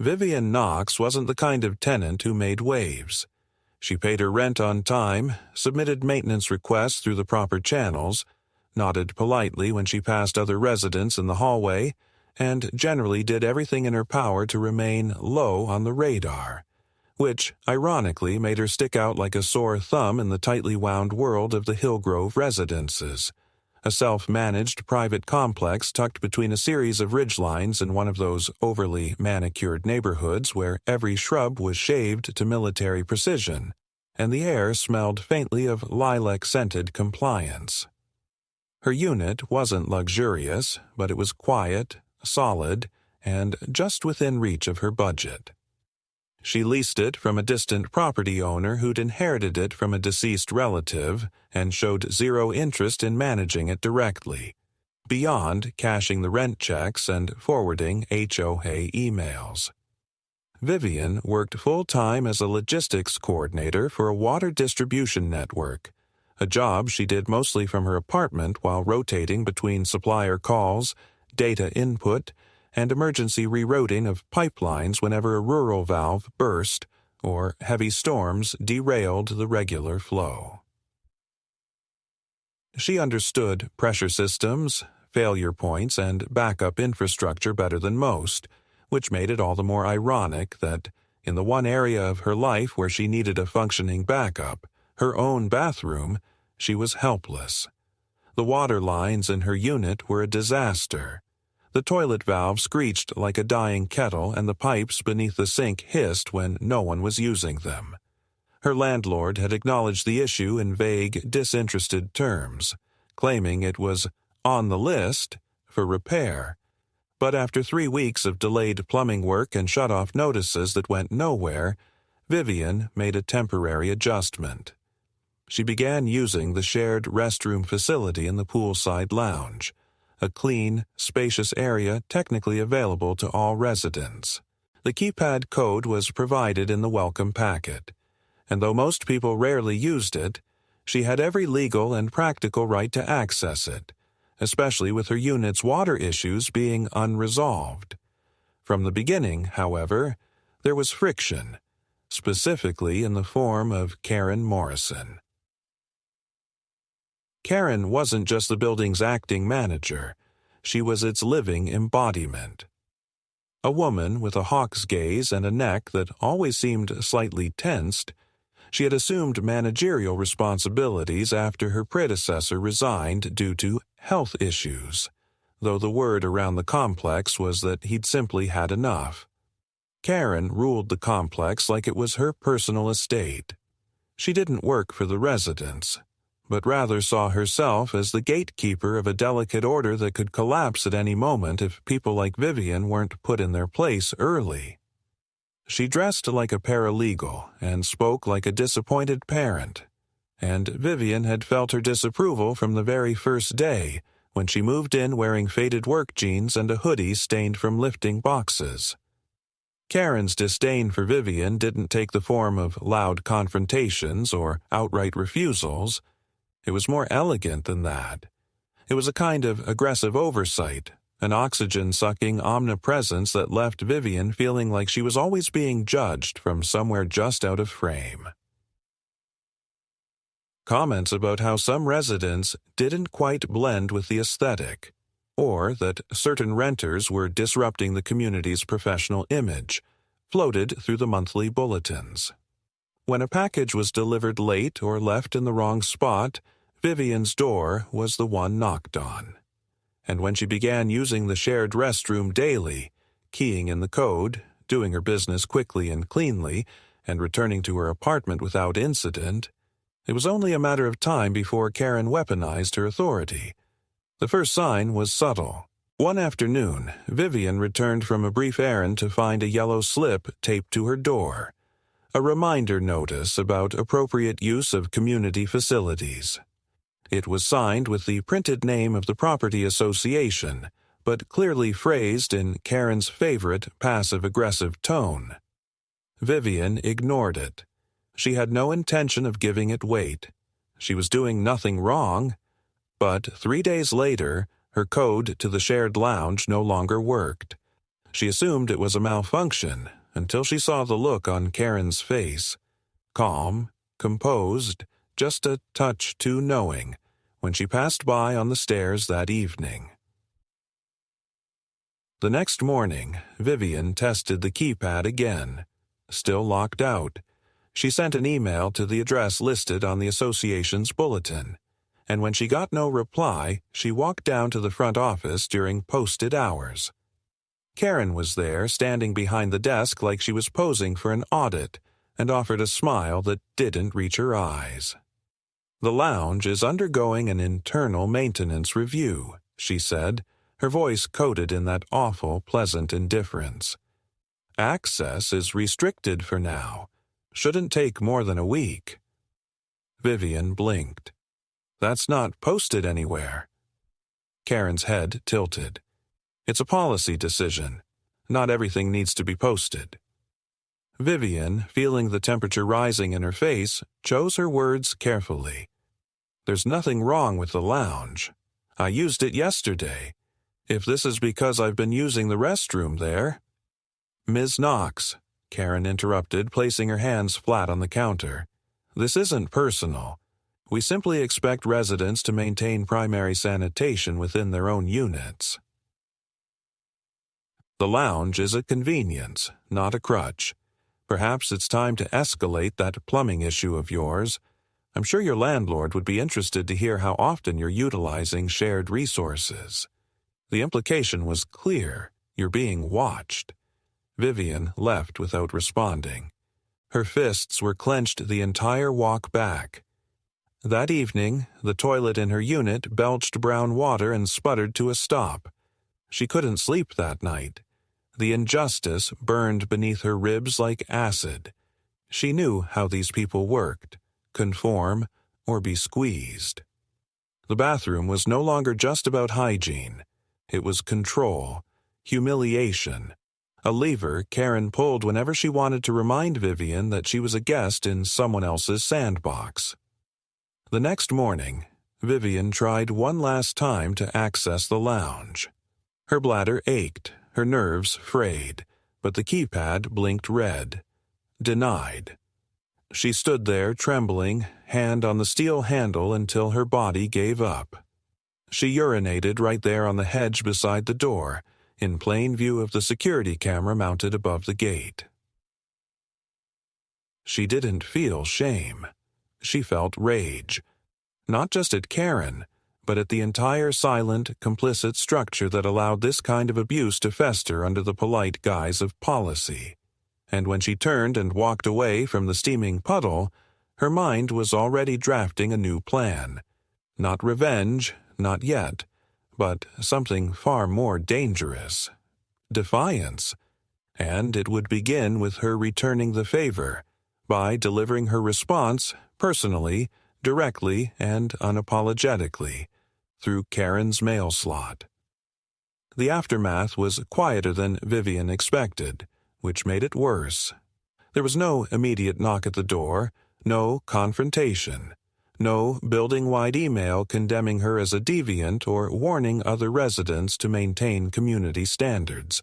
Vivian Knox wasn't the kind of tenant who made waves. She paid her rent on time, submitted maintenance requests through the proper channels, nodded politely when she passed other residents in the hallway, and generally did everything in her power to remain low on the radar, which, ironically, made her stick out like a sore thumb in the tightly wound world of the Hillgrove residences, a self-managed private complex tucked between a series of ridgelines in one of those overly manicured neighborhoods where every shrub was shaved to military precision, and the air smelled faintly of lilac-scented compliance. Her unit wasn't luxurious, but it was quiet, solid, and just within reach of her budget. She leased it from a distant property owner who'd inherited it from a deceased relative and showed zero interest in managing it directly, beyond cashing the rent checks and forwarding HOA emails. Vivian worked full-time as a logistics coordinator for a water distribution network, a job she did mostly from her apartment while rotating between supplier calls, data input, and emergency rerouting of pipelines whenever a rural valve burst or heavy storms derailed the regular flow. She understood pressure systems, failure points, and backup infrastructure better than most, which made it all the more ironic that, in the one area of her life where she needed a functioning backup, her own bathroom, she was helpless. The water lines in her unit were a disaster. The toilet valve screeched like a dying kettle, and the pipes beneath the sink hissed when no one was using them. Her landlord had acknowledged the issue in vague, disinterested terms, claiming it was on the list for repair. But after 3 weeks of delayed plumbing work and shut-off notices that went nowhere, Vivian made a temporary adjustment. She began using the shared restroom facility in the poolside lounge, a clean, spacious area technically available to all residents. The keypad code was provided in the welcome packet, and though most people rarely used it, she had every legal and practical right to access it, especially with her unit's water issues being unresolved. From the beginning, however, there was friction, specifically in the form of Karen Morrison. Karen wasn't just the building's acting manager, she was its living embodiment. A woman with a hawk's gaze and a neck that always seemed slightly tensed, she had assumed managerial responsibilities after her predecessor resigned due to health issues, though the word around the complex was that he'd simply had enough. Karen ruled the complex like it was her personal estate. She didn't work for the residents, but rather saw herself as the gatekeeper of a delicate order that could collapse at any moment if people like Vivian weren't put in their place early. She dressed like a paralegal and spoke like a disappointed parent, and Vivian had felt her disapproval from the very first day when she moved in wearing faded work jeans and a hoodie stained from lifting boxes. Karen's disdain for Vivian didn't take the form of loud confrontations or outright refusals. It was more elegant than that. It was a kind of aggressive oversight, an oxygen-sucking omnipresence that left Vivian feeling like she was always being judged from somewhere just out of frame. Comments about how some residents didn't quite blend with the aesthetic, or that certain renters were disrupting the community's professional image, floated through the monthly bulletins. When a package was delivered late or left in the wrong spot, Vivian's door was the one knocked on. And when she began using the shared restroom daily, keying in the code, doing her business quickly and cleanly, and returning to her apartment without incident, it was only a matter of time before Karen weaponized her authority. The first sign was subtle. One afternoon, Vivian returned from a brief errand to find a yellow slip taped to her door, a reminder notice about appropriate use of community facilities. It was signed with the printed name of the property association, but clearly phrased in Karen's favorite passive-aggressive tone. Vivian ignored it. She had no intention of giving it weight. She was doing nothing wrong, but 3 days later, her code to the shared lounge no longer worked. She assumed it was a malfunction until she saw the look on Karen's face. Calm, composed, just a touch too knowing, when she passed by on the stairs that evening. The next morning, Vivian tested the keypad again. Still locked out. She sent an email to the address listed on the association's bulletin, and when she got no reply, she walked down to the front office during posted hours. Karen was there, standing behind the desk like she was posing for an audit, and offered a smile that didn't reach her eyes. "The lounge is undergoing an internal maintenance review," she said, her voice coated in that awful, pleasant indifference. "Access is restricted for now. Shouldn't take more than a week." Vivian blinked. "That's not posted anywhere." Karen's head tilted. "It's a policy decision. Not everything needs to be posted." Vivian, feeling the temperature rising in her face, chose her words carefully. "There's nothing wrong with the lounge. I used it yesterday. If this is because I've been using the restroom there—" "Ms. Knox," Karen interrupted, placing her hands flat on the counter. "This isn't personal. We simply expect residents to maintain primary sanitation within their own units. The lounge is a convenience, not a crutch. Perhaps it's time to escalate that plumbing issue of yours. I'm sure your landlord would be interested to hear how often you're utilizing shared resources." The implication was clear. You're being watched. Vivian left without responding. Her fists were clenched the entire walk back. That evening, the toilet in her unit belched brown water and sputtered to a stop. She couldn't sleep that night. The injustice burned beneath her ribs like acid. She knew how these people worked: conform or be squeezed. The bathroom was no longer just about hygiene. It was control, humiliation, a lever Karen pulled whenever she wanted to remind Vivian that she was a guest in someone else's sandbox. The next morning, Vivian tried one last time to access the lounge. Her bladder ached, her nerves frayed, but the keypad blinked red. Denied. She stood there trembling, hand on the steel handle until her body gave up. She urinated right there on the hedge beside the door, in plain view of the security camera mounted above the gate. She didn't feel shame. She felt rage. Not just at Karen, but at the entire silent, complicit structure that allowed this kind of abuse to fester under the polite guise of policy. And when she turned and walked away from the steaming puddle, her mind was already drafting a new plan. Not revenge, not yet, but something far more dangerous. Defiance. And it would begin with her returning the favor, by delivering her response personally, directly, and unapologetically, through Karen's mail slot. The aftermath was quieter than Vivian expected, which made it worse. There was no immediate knock at the door, no confrontation, no building-wide email condemning her as a deviant or warning other residents to maintain community standards.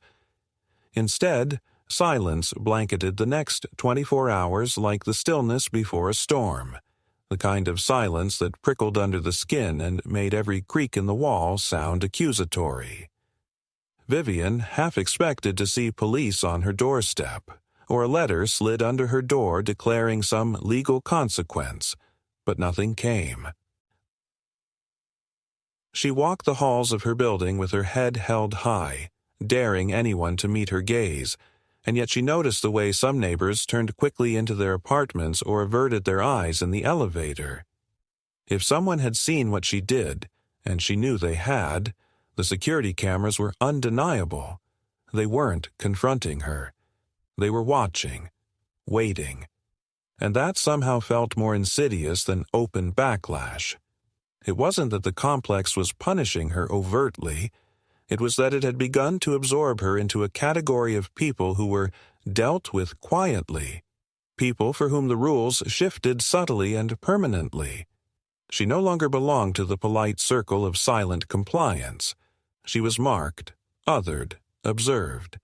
Instead, silence blanketed the next 24 hours like the stillness before a storm, the kind of silence that prickled under the skin and made every creak in the wall sound accusatory. Vivian half expected to see police on her doorstep, or a letter slid under her door declaring some legal consequence, but nothing came. She walked the halls of her building with her head held high, daring anyone to meet her gaze, and yet she noticed the way some neighbors turned quickly into their apartments or averted their eyes in the elevator. If someone had seen what she did, and she knew they had, the security cameras were undeniable. They weren't confronting her. They were watching, waiting. And that somehow felt more insidious than open backlash. It wasn't that the complex was punishing her overtly. It was that it had begun to absorb her into a category of people who were dealt with quietly, people for whom the rules shifted subtly and permanently. She no longer belonged to the polite circle of silent compliance. She was marked, othered, observed.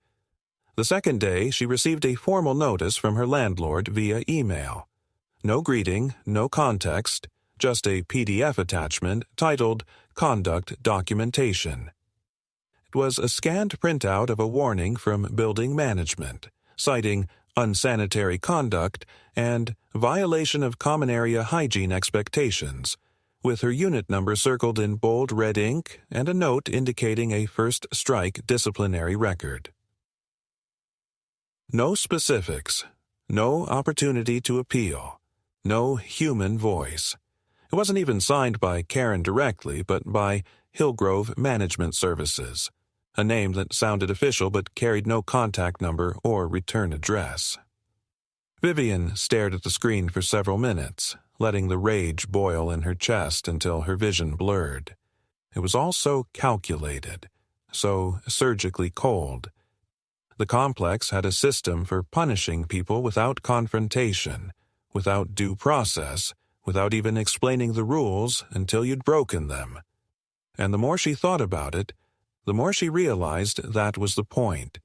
The second day, she received a formal notice from her landlord via email. No greeting, no context, just a PDF attachment titled Conduct Documentation. It was a scanned printout of a warning from building management, citing unsanitary conduct and violation of common area hygiene expectations, with her unit number circled in bold red ink and a note indicating a first strike disciplinary record. No specifics, no opportunity to appeal, no human voice. It wasn't even signed by Karen directly, but by Hillgrove Management Services, a name that sounded official but carried no contact number or return address. Vivian stared at the screen for several minutes, letting the rage boil in her chest until her vision blurred. It was all so calculated, so surgically cold. The complex had a system for punishing people without confrontation, without due process, without even explaining the rules until you'd broken them. And the more she thought about it, the more she realized that was the point.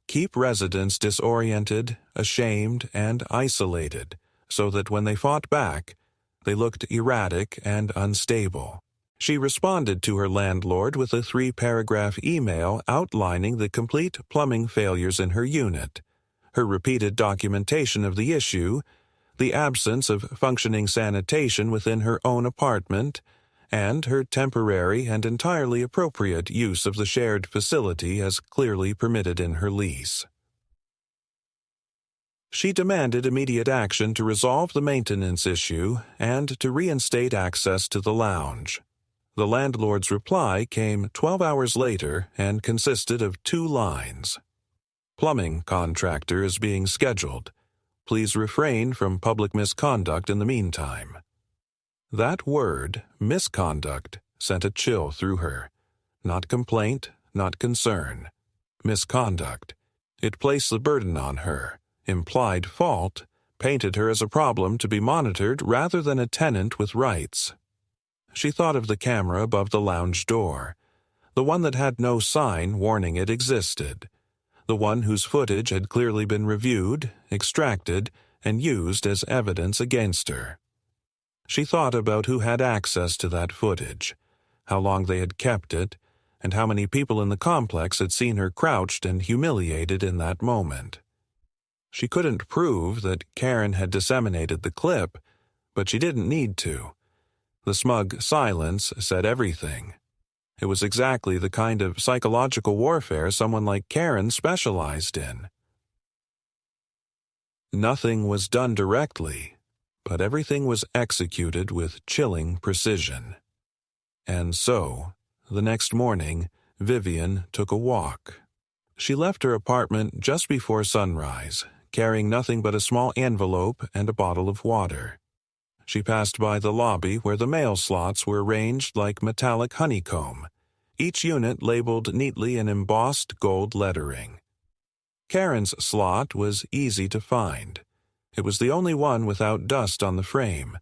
Keep residents disoriented, ashamed, and isolated, so that when they fought back, they looked erratic and unstable. She responded to her landlord with a 3-paragraph email outlining the complete plumbing failures in her unit, her repeated documentation of the issue, the absence of functioning sanitation within her own apartment, and her temporary and entirely appropriate use of the shared facility as clearly permitted in her lease. She demanded immediate action to resolve the maintenance issue and to reinstate access to the lounge. The landlord's reply came 12 hours later and consisted of 2 lines. Plumbing contractor is being scheduled. Please refrain from public misconduct in the meantime. That word, misconduct, sent a chill through her. Not complaint, not concern. Misconduct. It placed the burden on her, implied fault, painted her as a problem to be monitored rather than a tenant with rights. She thought of the camera above the lounge door, the one that had no sign warning it existed, the one whose footage had clearly been reviewed, extracted, and used as evidence against her. She thought about who had access to that footage, how long they had kept it, and how many people in the complex had seen her crouched and humiliated in that moment. She couldn't prove that Karen had disseminated the clip, but she didn't need to. The smug silence said everything. It was exactly the kind of psychological warfare someone like Karen specialized in. Nothing was done directly, but everything was executed with chilling precision. And so, the next morning, Vivian took a walk. She left her apartment just before sunrise, carrying nothing but a small envelope and a bottle of water. She passed by the lobby where the mail slots were arranged like metallic honeycomb, each unit labeled neatly in embossed gold lettering. Karen's slot was easy to find. It was the only one without dust on the frame,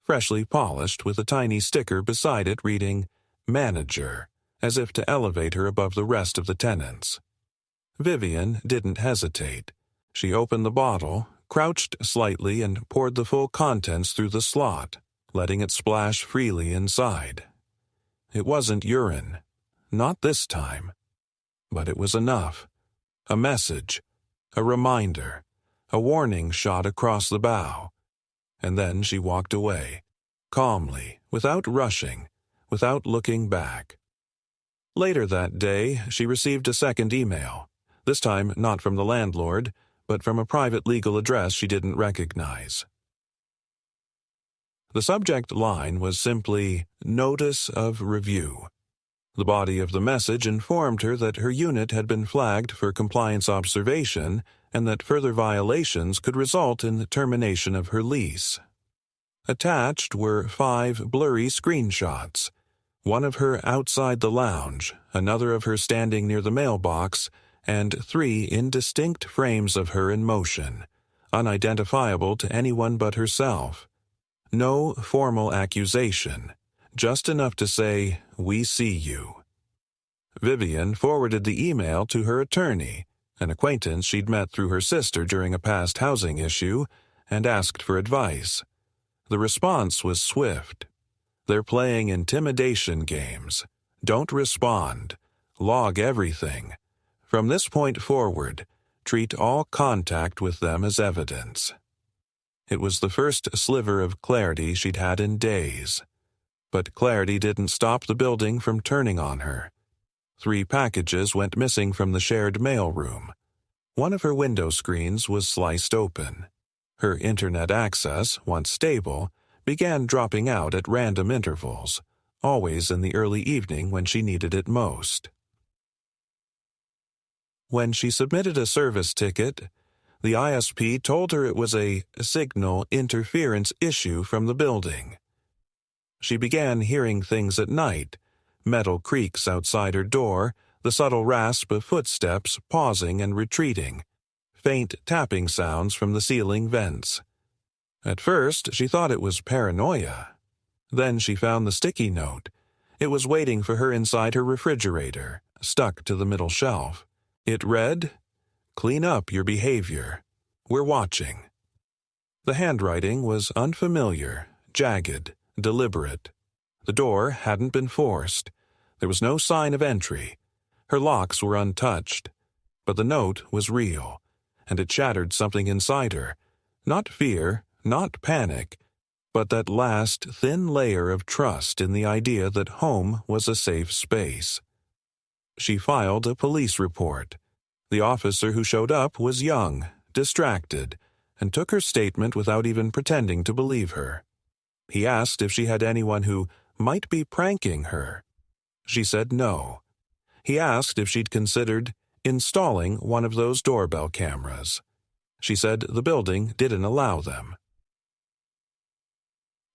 freshly polished with a tiny sticker beside it reading, Manager, as if to elevate her above the rest of the tenants. Vivian didn't hesitate. She opened the bottle, crouched slightly, and poured the full contents through the slot, letting it splash freely inside. It wasn't urine. Not this time. But it was enough. A message. A reminder. A warning shot across the bow. And then she walked away, calmly, without rushing, without looking back. Later that day, she received a second email, this time not from the landlord, but from a private legal address she didn't recognize. The subject line was simply, Notice of Review. The body of the message informed her that her unit had been flagged for compliance observation and that further violations could result in the termination of her lease. Attached were 5 blurry screenshots, one of her outside the lounge, another of her standing near the mailbox, and 3 indistinct frames of her in motion, unidentifiable to anyone but herself. No formal accusation, just enough to say, We see you. Vivian forwarded the email to her attorney, an acquaintance she'd met through her sister during a past housing issue, and asked for advice. The response was swift. "They're playing intimidation games. Don't respond. Log everything. From this point forward, treat all contact with them as evidence." It was the first sliver of clarity she'd had in days. But clarity didn't stop the building from turning on her. 3 packages went missing from the shared mail room. One of her window screens was sliced open. Her internet access, once stable, began dropping out at random intervals, always in the early evening when she needed it most. When she submitted a service ticket, the ISP told her it was a signal interference issue from the building. She began hearing things at night, metal creaks outside her door, the subtle rasp of footsteps pausing and retreating, faint tapping sounds from the ceiling vents. At first, she thought it was paranoia. Then she found the sticky note. It was waiting for her inside her refrigerator, stuck to the middle shelf. It read, "Clean up your behavior. We're watching." The handwriting was unfamiliar, jagged, deliberate. The door hadn't been forced. There was no sign of entry. Her locks were untouched. But the note was real, and it shattered something inside her. Not fear, not panic, but that last thin layer of trust in the idea that home was a safe space. She filed a police report. The officer who showed up was young, distracted, and took her statement without even pretending to believe her. He asked if she had anyone who might be pranking her. She said no. He asked if she'd considered installing one of those doorbell cameras. She said the building didn't allow them.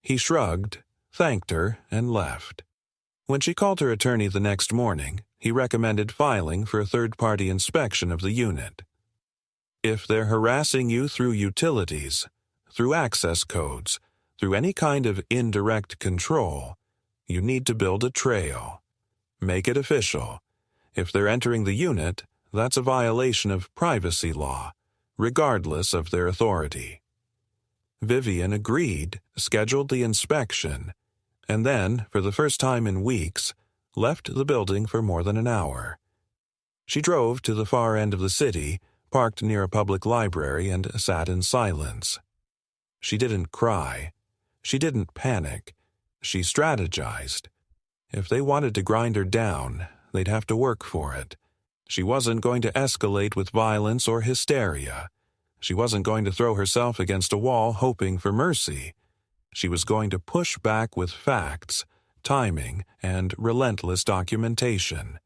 He shrugged, thanked her, and left. When she called her attorney the next morning, he recommended filing for a third-party inspection of the unit. If they're harassing you through utilities, through access codes, through any kind of indirect control, you need to build a trail. Make it official. If they're entering the unit, that's a violation of privacy law, regardless of their authority. Vivian agreed, scheduled the inspection, and then, for the first time in weeks, left the building for more than an hour. She drove to the far end of the city, parked near a public library, and sat in silence. She didn't cry. She didn't panic. She strategized. If they wanted to grind her down, they'd have to work for it. She wasn't going to escalate with violence or hysteria. She wasn't going to throw herself against a wall hoping for mercy. She was going to push back with facts, timing, and relentless documentation.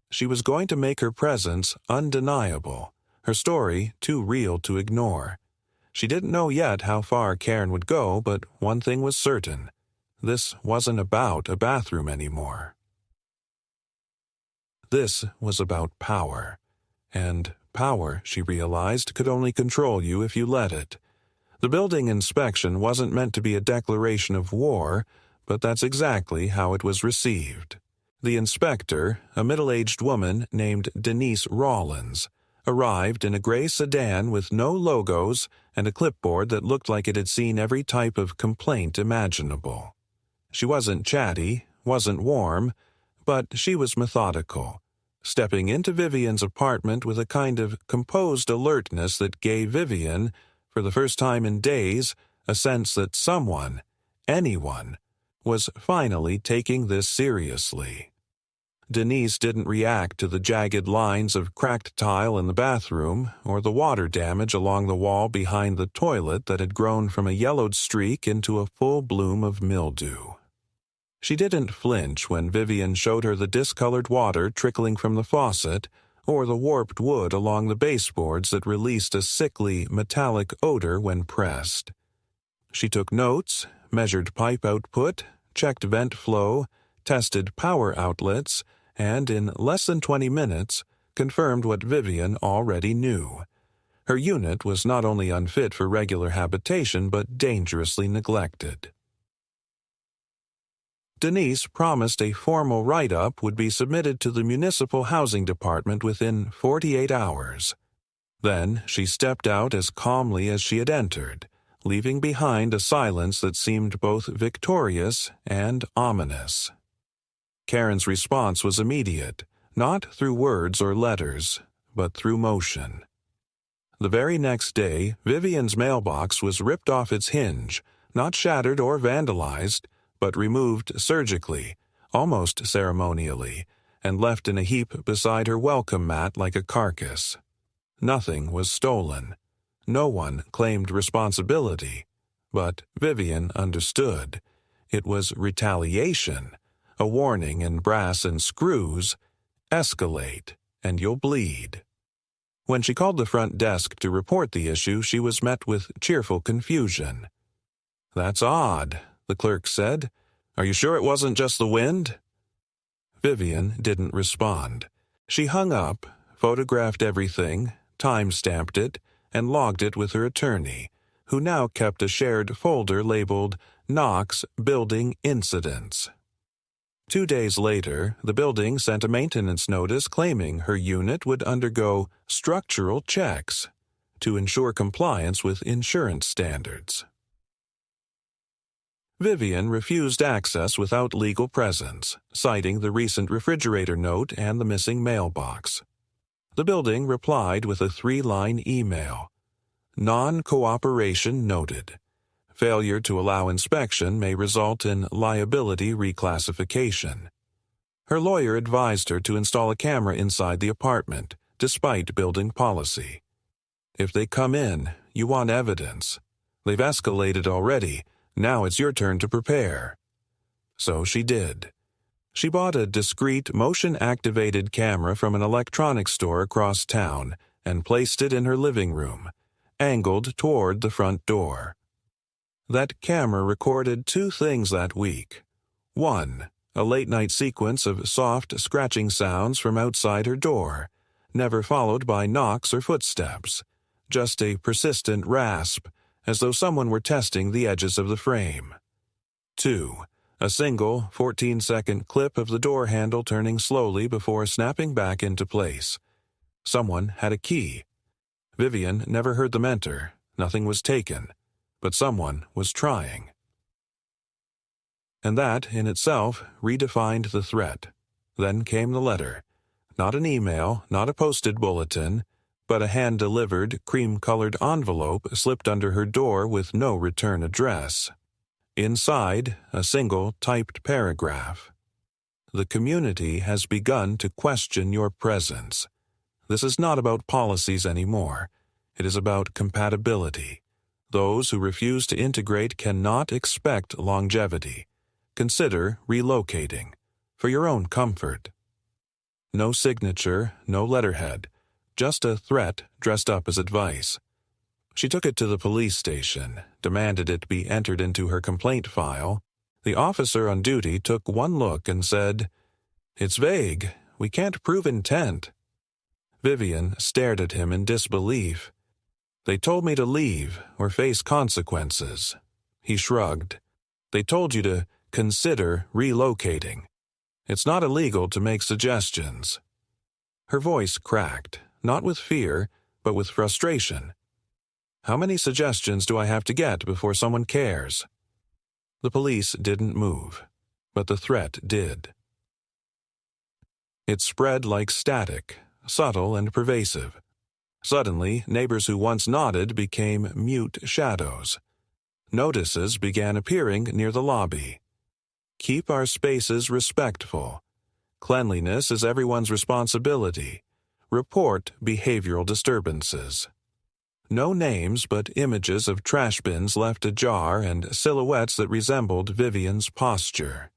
She was going to make her presence undeniable, her story too real to ignore. She didn't know yet how far Karen would go, but one thing was certain. This wasn't about a bathroom anymore. This was about power. And power, she realized, could only control you if you let it. The building inspection wasn't meant to be a declaration of war, but that's exactly how it was received. The inspector, a middle-aged woman named Denise Rawlins, arrived in a gray sedan with no logos and a clipboard that looked like it had seen every type of complaint imaginable. She wasn't chatty, wasn't warm, but she was methodical, stepping into Vivian's apartment with a kind of composed alertness that gave Vivian, for the first time in days, a sense that someone, anyone, was finally taking this seriously. Denise didn't react to the jagged lines of cracked tile in the bathroom or the water damage along the wall behind the toilet that had grown from a yellowed streak into a full bloom of mildew. She didn't flinch when Vivian showed her the discolored water trickling from the faucet or the warped wood along the baseboards that released a sickly, metallic odor when pressed. She took notes, measured pipe output, checked vent flow, tested power outlets, and in less than 20 minutes, confirmed what Vivian already knew. Her unit was not only unfit for regular habitation but dangerously neglected. Denise promised a formal write-up would be submitted to the Municipal Housing Department within 48 hours. Then she stepped out as calmly as she had entered, leaving behind a silence that seemed both victorious and ominous. Karen's response was immediate, not through words or letters, but through motion. The very next day, Vivian's mailbox was ripped off its hinge, not shattered or vandalized, but removed surgically, almost ceremonially, and left in a heap beside her welcome mat like a carcass. Nothing was stolen. No one claimed responsibility. But Vivian understood. It was retaliation, a warning in brass and screws: escalate, and you'll bleed. When she called the front desk to report the issue, she was met with cheerful confusion. "That's odd," the clerk said. "Are you sure it wasn't just the wind?" Vivian didn't respond. She hung up, photographed everything, time-stamped it, and logged it with her attorney, who now kept a shared folder labeled Knox Building Incidents. 2 days later, the building sent a maintenance notice claiming her unit would undergo structural checks to ensure compliance with insurance standards. Vivian refused access without legal presence, citing the recent refrigerator note and the missing mailbox. The building replied with a 3-line email. Non-cooperation noted. Failure to allow inspection may result in liability reclassification. Her lawyer advised her to install a camera inside the apartment, despite building policy. If they come in, you want evidence. They've escalated already. Now it's your turn to prepare. So she did. She bought a discreet motion-activated camera from an electronics store across town and placed it in her living room, angled toward the front door. That camera recorded 2 things that week. 1, a late-night sequence of soft, scratching sounds from outside her door, never followed by knocks or footsteps, just a persistent rasp, as though someone were testing the edges of the frame. 2, a single 14-second clip of the door handle turning slowly before snapping back into place. Someone had a key. Vivian never heard them enter. Nothing was taken. But someone was trying. And that, in itself, redefined the threat. Then came the letter. Not an email, not a posted bulletin, but a hand-delivered, cream-colored envelope slipped under her door with no return address. Inside, a single typed paragraph. The community has begun to question your presence. This is not about policies anymore. It is about compatibility. Those who refuse to integrate cannot expect longevity. Consider relocating, for your own comfort. No signature, no letterhead, just a threat dressed up as advice. She took it to the police station, demanded it be entered into her complaint file. The officer on duty took one look and said, "It's vague. We can't prove intent." Vivian stared at him in disbelief. "They told me to leave or face consequences." He shrugged. "They told you to consider relocating. It's not illegal to make suggestions." Her voice cracked, not with fear, but with frustration. "How many suggestions do I have to get before someone cares?" The police didn't move, but the threat did. It spread like static, subtle and pervasive. Suddenly, neighbors who once nodded became mute shadows. Notices began appearing near the lobby. Keep our spaces respectful. Cleanliness is everyone's responsibility. Report behavioral disturbances. No names but images of trash bins left ajar and silhouettes that resembled Vivian's posture.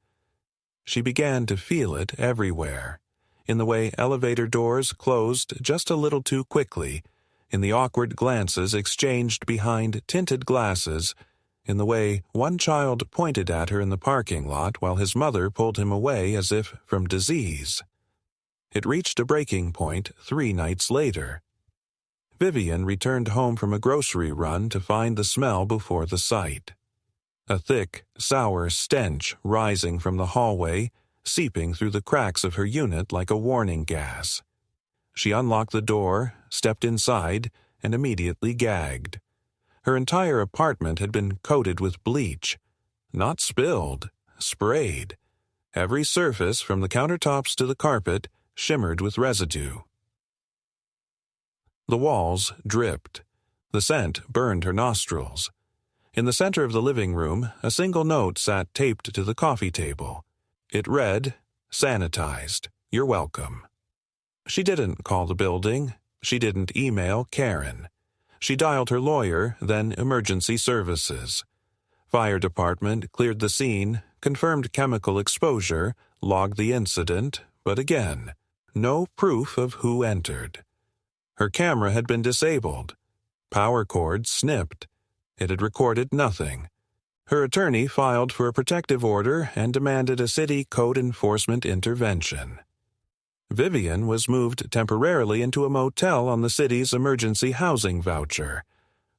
She began to feel it everywhere. In the way elevator doors closed just a little too quickly, in the awkward glances exchanged behind tinted glasses, in the way one child pointed at her in the parking lot while his mother pulled him away as if from disease. It reached a breaking point 3 nights later. Vivian returned home from a grocery run to find the smell before the sight. A thick, sour stench rising from the hallway, seeping through the cracks of her unit like a warning gas. She unlocked the door, stepped inside, and immediately gagged. Her entire apartment had been coated with bleach. Not spilled, sprayed. Every surface, from the countertops to the carpet, shimmered with residue. The walls dripped. The scent burned her nostrils. In the center of the living room, a single note sat taped to the coffee table. It read, "Sanitized. You're welcome." She didn't call the building. She didn't email Karen. She dialed her lawyer, then emergency services. Fire department cleared the scene, confirmed chemical exposure, logged the incident, but again, no proof of who entered. Her camera had been disabled. Power cords snipped. It had recorded nothing. Her attorney filed for a protective order and demanded a city code enforcement intervention. Vivian was moved temporarily into a motel on the city's emergency housing voucher,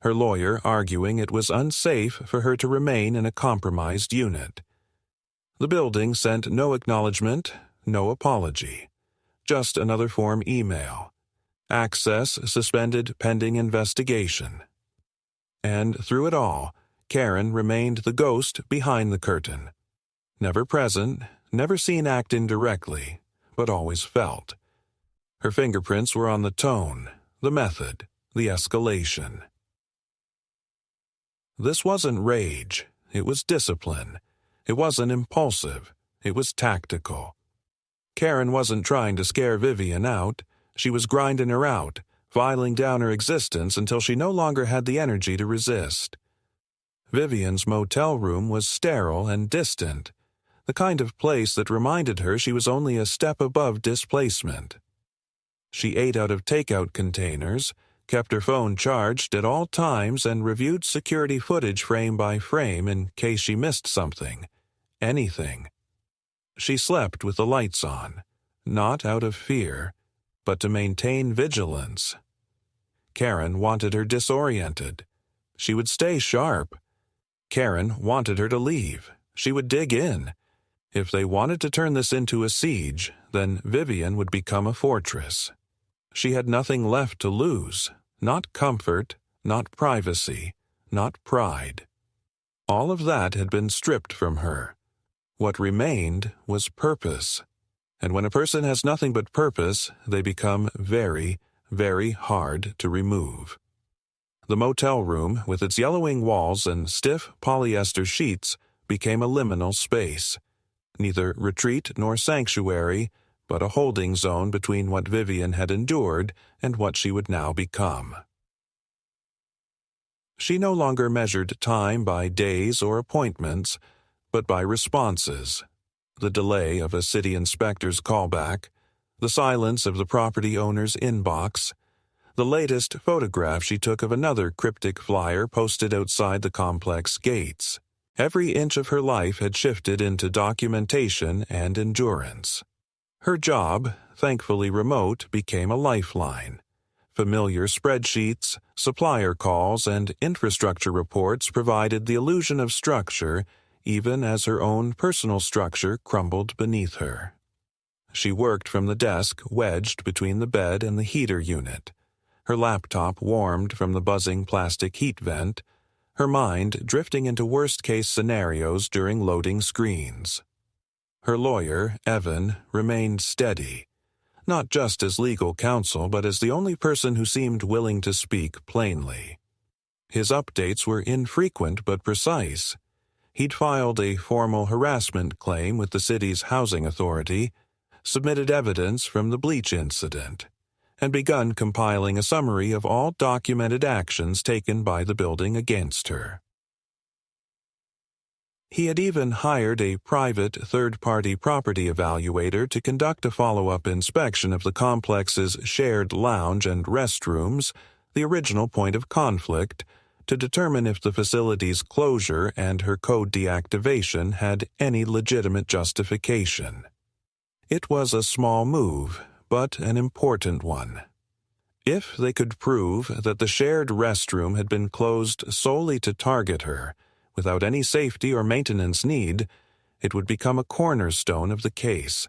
her lawyer arguing it was unsafe for her to remain in a compromised unit. The building sent no acknowledgement, no apology. Just another form email. Access suspended pending investigation. And through it all, Karen remained the ghost behind the curtain. Never present, never seen act indirectly, but always felt. Her fingerprints were on the tone, the method, the escalation. This wasn't rage. It was discipline. It wasn't impulsive. It was tactical. Karen wasn't trying to scare Vivian out. She was grinding her out, filing down her existence until she no longer had the energy to resist. Vivian's motel room was sterile and distant, the kind of place that reminded her she was only a step above displacement. She ate out of takeout containers, kept her phone charged at all times, and reviewed security footage frame by frame in case she missed something, anything. She slept with the lights on, not out of fear, but to maintain vigilance. Karen wanted her disoriented. She would stay sharp. Karen wanted her to leave. She would dig in. If they wanted to turn this into a siege, then Vivian would become a fortress. She had nothing left to lose, not comfort, not privacy, not pride. All of that had been stripped from her. What remained was purpose. And when a person has nothing but purpose, they become very, very hard to remove. The motel room, with its yellowing walls and stiff polyester sheets, became a liminal space. Neither retreat nor sanctuary, but a holding zone between what Vivian had endured and what she would now become. She no longer measured time by days or appointments, but by responses. The delay of a city inspector's callback, the silence of the property owner's inbox, the latest photograph she took of another cryptic flyer posted outside the complex gates. Every inch of her life had shifted into documentation and endurance. Her job, thankfully remote, became a lifeline. Familiar spreadsheets, supplier calls, and infrastructure reports provided the illusion of structure, even as her own personal structure crumbled beneath her. She worked from the desk wedged between the bed and the heater unit. Her laptop warmed from the buzzing plastic heat vent, her mind drifting into worst-case scenarios during loading screens. Her lawyer, Evan, remained steady, not just as legal counsel but as the only person who seemed willing to speak plainly. His updates were infrequent but precise. He'd filed a formal harassment claim with the city's housing authority, submitted evidence from the bleach incident, and begun compiling a summary of all documented actions taken by the building against her. He had even hired a private third-party property evaluator to conduct a follow-up inspection of the complex's shared lounge and restrooms, the original point of conflict, to determine if the facility's closure and her code deactivation had any legitimate justification. It was a small move, but an important one. If they could prove that the shared restroom had been closed solely to target her, without any safety or maintenance need, it would become a cornerstone of the case.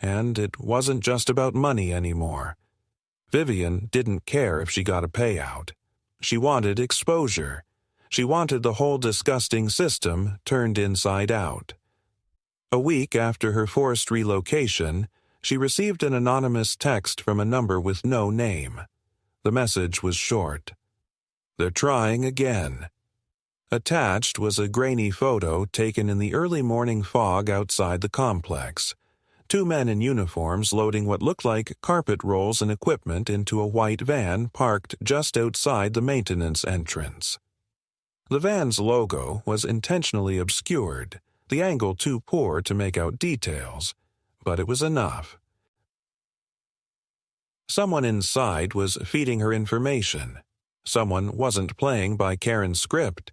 And it wasn't just about money anymore. Vivian didn't care if she got a payout. She wanted exposure. She wanted the whole disgusting system turned inside out. A week after her forced relocation, she received an anonymous text from a number with no name. The message was short. "They're trying again." Attached was a grainy photo taken in the early morning fog outside the complex. Two men in uniforms loading what looked like carpet rolls and equipment into a white van parked just outside the maintenance entrance. The van's logo was intentionally obscured, the angle too poor to make out details, but it was enough. Someone inside was feeding her information. Someone wasn't playing by Karen's script.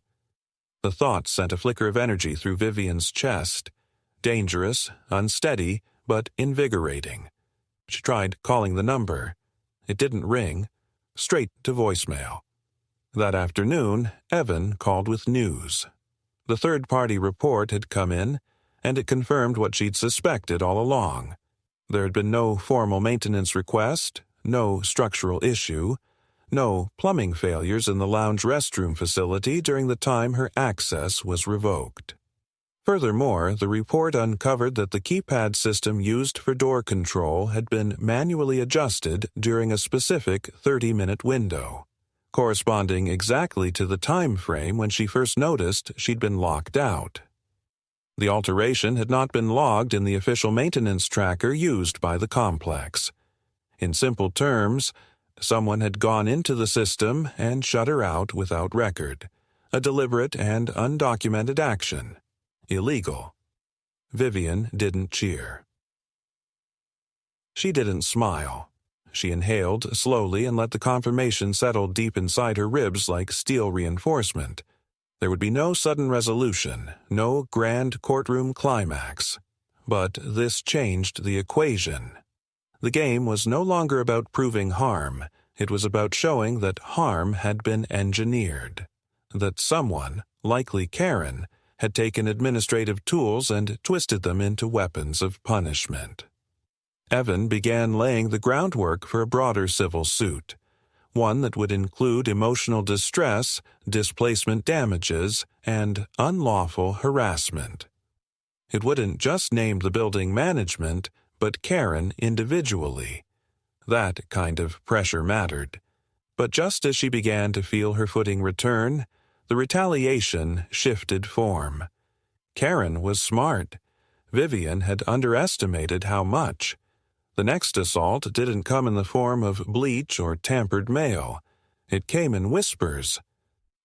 The thought sent a flicker of energy through Vivian's chest. Dangerous, unsteady, but invigorating. She tried calling the number. It didn't ring. Straight to voicemail. That afternoon, Evan called with news. The third-party report had come in, and it confirmed what she'd suspected all along. There had been no formal maintenance request, no structural issue, no plumbing failures in the lounge restroom facility during the time her access was revoked. Furthermore, the report uncovered that the keypad system used for door control had been manually adjusted during a specific 30-minute window, corresponding exactly to the time frame when she first noticed she'd been locked out. The alteration had not been logged in the official maintenance tracker used by the complex. In simple terms, someone had gone into the system and shut her out without record, a deliberate and undocumented action. Illegal. Vivian didn't cheer. She didn't smile. She inhaled slowly and let the confirmation settle deep inside her ribs like steel reinforcement. There would be no sudden resolution, no grand courtroom climax. But this changed the equation. The game was no longer about proving harm. It was about showing that harm had been engineered. That someone, likely Karen, had taken administrative tools and twisted them into weapons of punishment. Evan began laying the groundwork for a broader civil suit, one that would include emotional distress, displacement damages, and unlawful harassment. It wouldn't just name the building management, but Karen individually. That kind of pressure mattered. But just as she began to feel her footing return, the retaliation shifted form. Karen was smart. Vivian had underestimated how much. The next assault didn't come in the form of bleach or tampered mail. It came in whispers.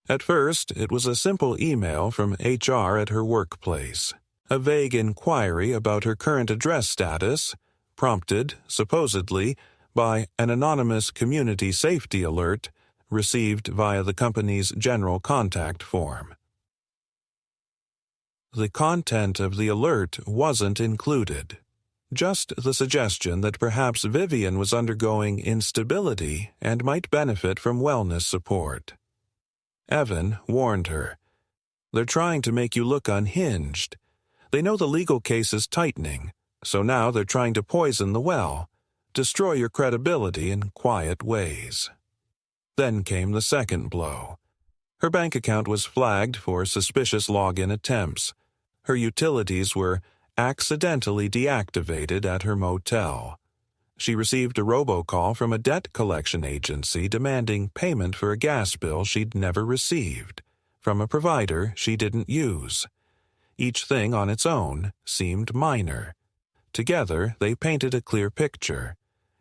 At first, it was a simple email from HR at her workplace, a vague inquiry about her current address status, prompted, supposedly, by an anonymous community safety alert received via the company's general contact form. The content of the alert wasn't included. Just the suggestion that perhaps Vivian was undergoing instability and might benefit from wellness support. Evan warned her. They're trying to make you look unhinged. They know the legal case is tightening, so now they're trying to poison the well, destroy your credibility in quiet ways. Then came the second blow. Her bank account was flagged for suspicious login attempts. Her utilities were accidentally deactivated at her motel. She received a robocall from a debt collection agency demanding payment for a gas bill she'd never received, from a provider she didn't use. Each thing on its own seemed minor. Together, they painted a clear picture.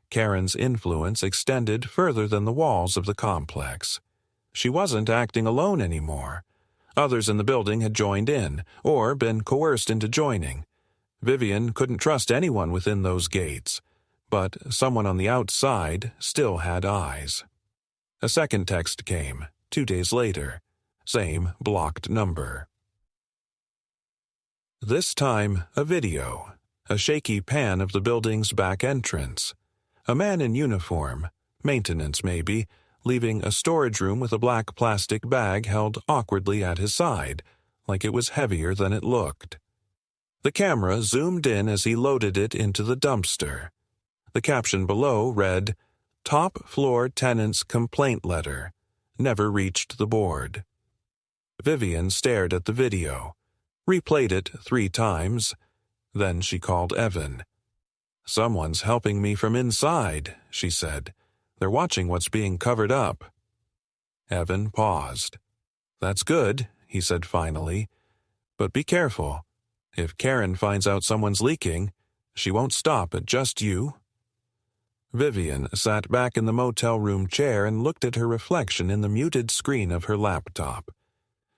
Karen's influence extended further than the walls of the complex. She wasn't acting alone anymore. Others in the building had joined in, or been coerced into joining. Vivian couldn't trust anyone within those gates, but someone on the outside still had eyes. A second text came, 2 days later. Same blocked number. This time, a video. A shaky pan of the building's back entrance. A man in uniform, maintenance maybe, leaving a storage room with a black plastic bag held awkwardly at his side, like it was heavier than it looked. The camera zoomed in as he loaded it into the dumpster. The caption below read, Top floor tenant's complaint letter. Never reached the board. Vivian stared at the video, replayed it 3 times. Then she called Evan. "Someone's helping me from inside," she said. "They're watching what's being covered up." Evan paused. "That's good," he said finally. "But be careful. If Karen finds out someone's leaking, she won't stop at just you." Vivian sat back in the motel room chair and looked at her reflection in the muted screen of her laptop.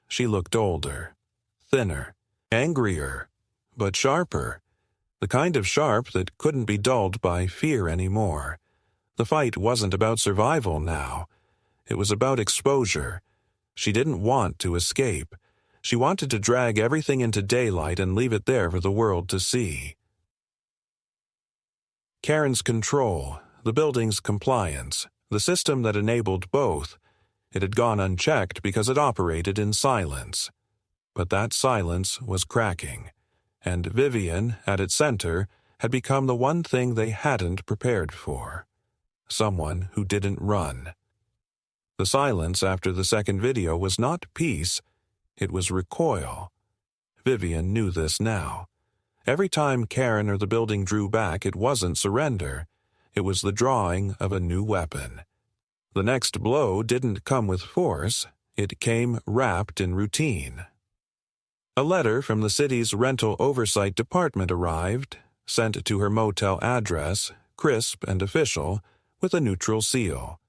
She looked older, thinner, angrier, but sharper. The kind of sharp that couldn't be dulled by fear anymore. The fight wasn't about survival now. It was about exposure. She didn't want to escape. She wanted to drag everything into daylight and leave it there for the world to see. Karen's control, the building's compliance, the system that enabled both, it had gone unchecked because it operated in silence. But that silence was cracking, and Vivian, at its center, had become the one thing they hadn't prepared for. Someone who didn't run. The silence after the second video was not peace, it was recoil. Vivian knew this now. Every time Karen or the building drew back, it wasn't surrender. It was the drawing of a new weapon. The next blow didn't come with force, it came wrapped in routine. A letter from the city's rental oversight department arrived, sent to her motel address, crisp and official, with a neutral seal.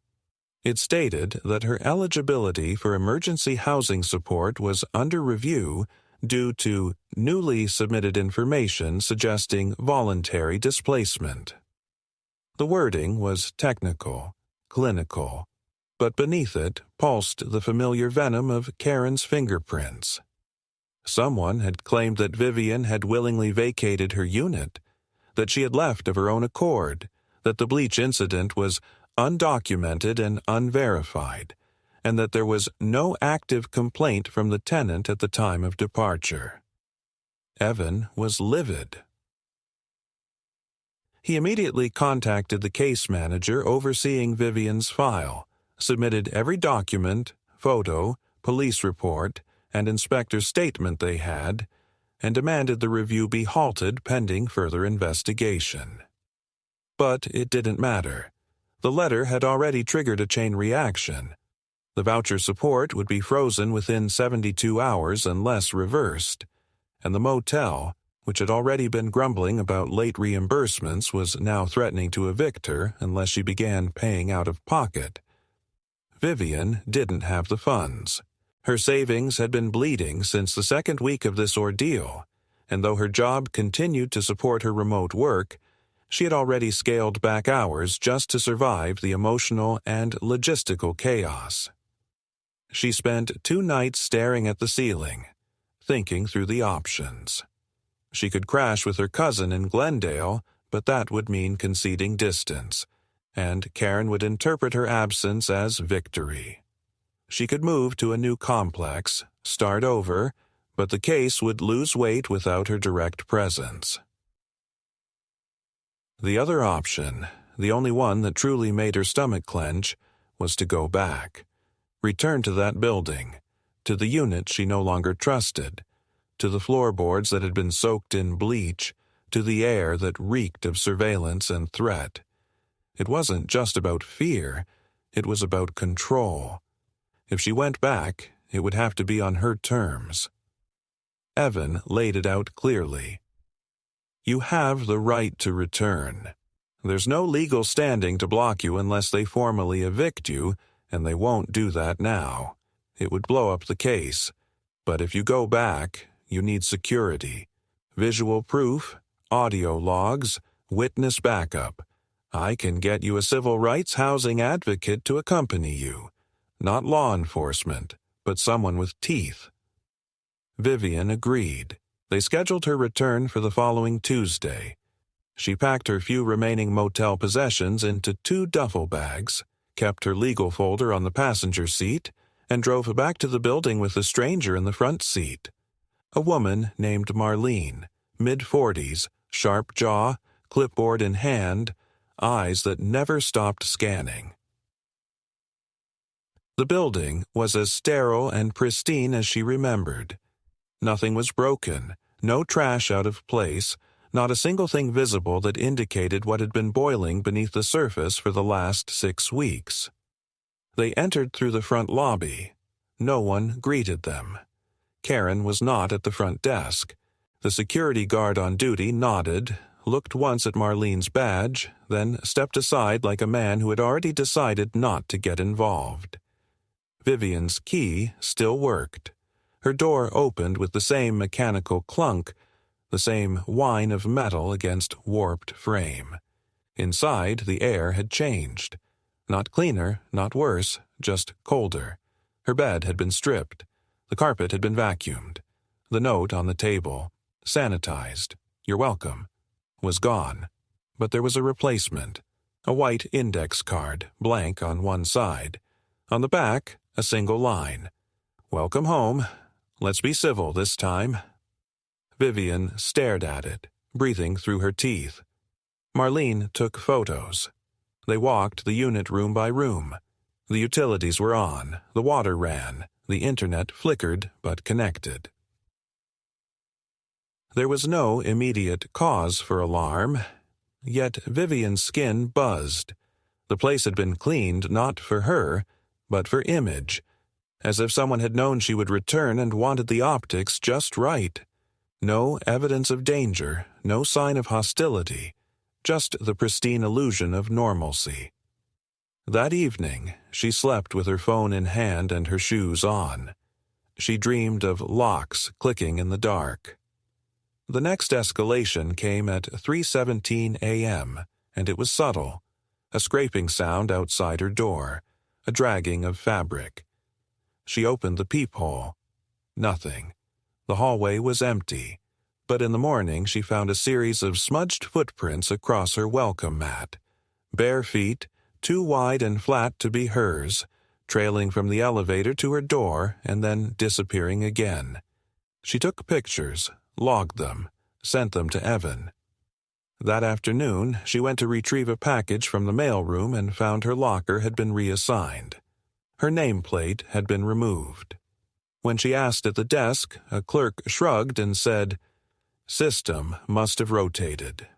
It stated that her eligibility for emergency housing support was under review due to newly submitted information suggesting voluntary displacement. The wording was technical, clinical, but beneath it pulsed the familiar venom of Karen's fingerprints. Someone had claimed that Vivian had willingly vacated her unit, that she had left of her own accord, that the bleach incident was undocumented and unverified, and that there was no active complaint from the tenant at the time of departure. Evan was livid. He immediately contacted the case manager overseeing Vivian's file, submitted every document, photo, police report, and inspector's statement they had, and demanded the review be halted pending further investigation. But it didn't matter. The letter had already triggered a chain reaction. The voucher support would be frozen within 72 hours unless reversed, and the motel, which had already been grumbling about late reimbursements, was now threatening to evict her unless she began paying out of pocket. Vivian didn't have the funds. Her savings had been bleeding since the second week of this ordeal, and though her job continued to support her remote work, she had already scaled back hours just to survive the emotional and logistical chaos. She spent 2 nights staring at the ceiling, thinking through the options. She could crash with her cousin in Glendale, but that would mean conceding distance, and Karen would interpret her absence as victory. She could move to a new complex, start over, but the case would lose weight without her direct presence. The other option, the only one that truly made her stomach clench, was to go back. Return to that building, to the unit she no longer trusted, to the floorboards that had been soaked in bleach, to the air that reeked of surveillance and threat. It wasn't just about fear, it was about control. If she went back, it would have to be on her terms. Evan laid it out clearly. You have the right to return. There's no legal standing to block you unless they formally evict you, and they won't do that now. It would blow up the case. But if you go back, you need security. Visual proof, audio logs, witness backup. I can get you a civil rights housing advocate to accompany you. Not law enforcement, but someone with teeth. Vivian agreed. They scheduled her return for the following Tuesday. She packed her few remaining motel possessions into 2 duffel bags, kept her legal folder on the passenger seat, and drove back to the building with a stranger in the front seat. A woman named Marlene, mid-40s, sharp jaw, clipboard in hand, eyes that never stopped scanning. The building was as sterile and pristine as she remembered. Nothing was broken, no trash out of place, not a single thing visible that indicated what had been boiling beneath the surface for the last 6 weeks. They entered through the front lobby. No one greeted them. Karen was not at the front desk. The security guard on duty nodded, looked once at Marlene's badge, then stepped aside like a man who had already decided not to get involved. Vivian's key still worked. Her door opened with the same mechanical clunk, the same whine of metal against warped frame. Inside, the air had changed. Not cleaner, not worse, just colder. Her bed had been stripped. The carpet had been vacuumed. The note on the table, sanitized, "You're welcome," was gone. But there was a replacement. A white index card, blank on one side. On the back, a single line. "Welcome home. Let's be civil this time." Vivian stared at it, breathing through her teeth. Marlene took photos. They walked the unit room by room. The utilities were on, the water ran, the internet flickered but connected. There was no immediate cause for alarm, yet Vivian's skin buzzed. The place had been cleaned not for her, but for image, as if someone had known she would return and wanted the optics just right. No evidence of danger, no sign of hostility, just the pristine illusion of normalcy. That evening, she slept with her phone in hand and her shoes on. She dreamed of locks clicking in the dark. The next escalation came at 3:17 a.m., and it was subtle. A scraping sound outside her door, a dragging of fabric. She opened the peephole. Nothing. The hallway was empty, but in the morning she found a series of smudged footprints across her welcome mat. Bare feet, too wide and flat to be hers, trailing from the elevator to her door and then disappearing again. She took pictures, logged them, sent them to Evan. That afternoon, she went to retrieve a package from the mailroom and found her locker had been reassigned. Her nameplate had been removed. When she asked at the desk, a clerk shrugged and said, "System must have rotated."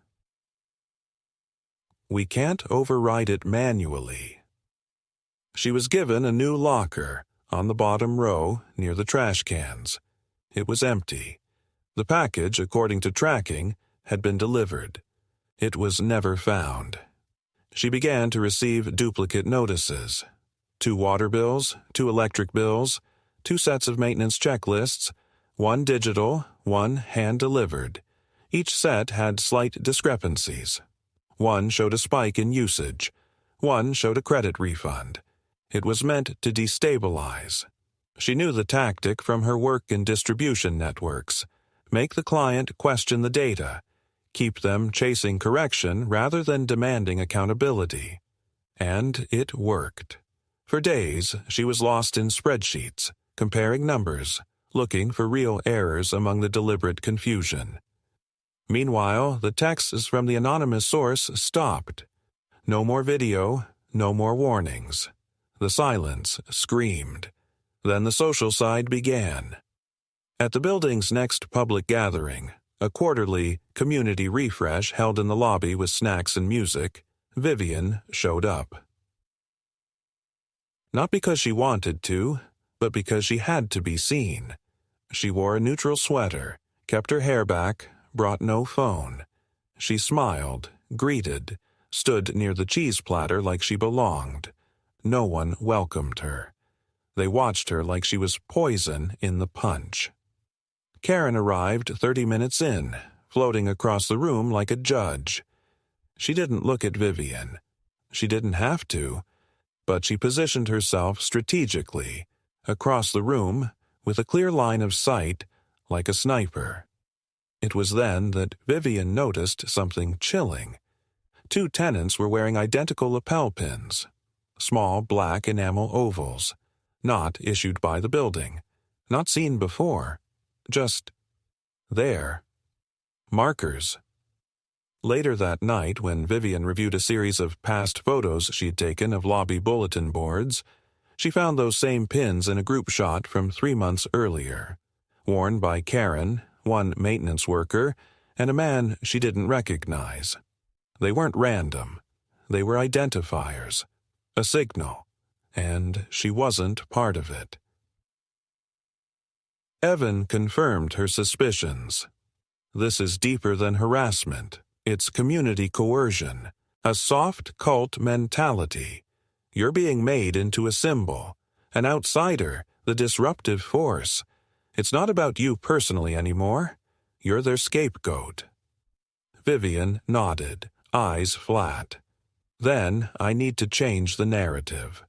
"We can't override it manually." She was given a new locker, on the bottom row, near the trash cans. It was empty. The package, according to tracking, had been delivered. It was never found. She began to receive duplicate notices. 2 water bills, 2 electric bills, 2 sets of maintenance checklists, 1 digital, 1 hand-delivered. Each set had slight discrepancies. One showed a spike in usage. One showed a credit refund. It was meant to destabilize. She knew the tactic from her work in distribution networks. Make the client question the data. Keep them chasing correction rather than demanding accountability. And it worked. For days, she was lost in spreadsheets, comparing numbers, looking for real errors among the deliberate confusion. Meanwhile, the texts from the anonymous source stopped. No more video, no more warnings. The silence screamed. Then the social side began. At the building's next public gathering, a quarterly community refresh held in the lobby with snacks and music, Vivian showed up. Not because she wanted to, but because she had to be seen. She wore a neutral sweater, kept her hair back, brought no phone. She smiled, greeted, stood near the cheese platter like she belonged. No one welcomed her. They watched her like she was poison in the punch. Karen arrived 30 minutes in, floating across the room like a judge. She didn't look at Vivian. She didn't have to, but she positioned herself strategically, across the room, with a clear line of sight, like a sniper. It was then that Vivian noticed something chilling. 2 tenants were wearing identical lapel pins, small black enamel ovals, not issued by the building, not seen before, just there. Markers. Later that night, when Vivian reviewed a series of past photos she'd taken of lobby bulletin boards, she found those same pins in a group shot from 3 months earlier, worn by Karen, one maintenance worker, and a man she didn't recognize. They weren't random. They were identifiers, a signal, and she wasn't part of it. Evan confirmed her suspicions. This is deeper than harassment. It's community coercion, a soft cult mentality. You're being made into a symbol, an outsider, the disruptive force. It's not about you personally anymore. You're their scapegoat. Vivian nodded, eyes flat. Then I need to change the narrative.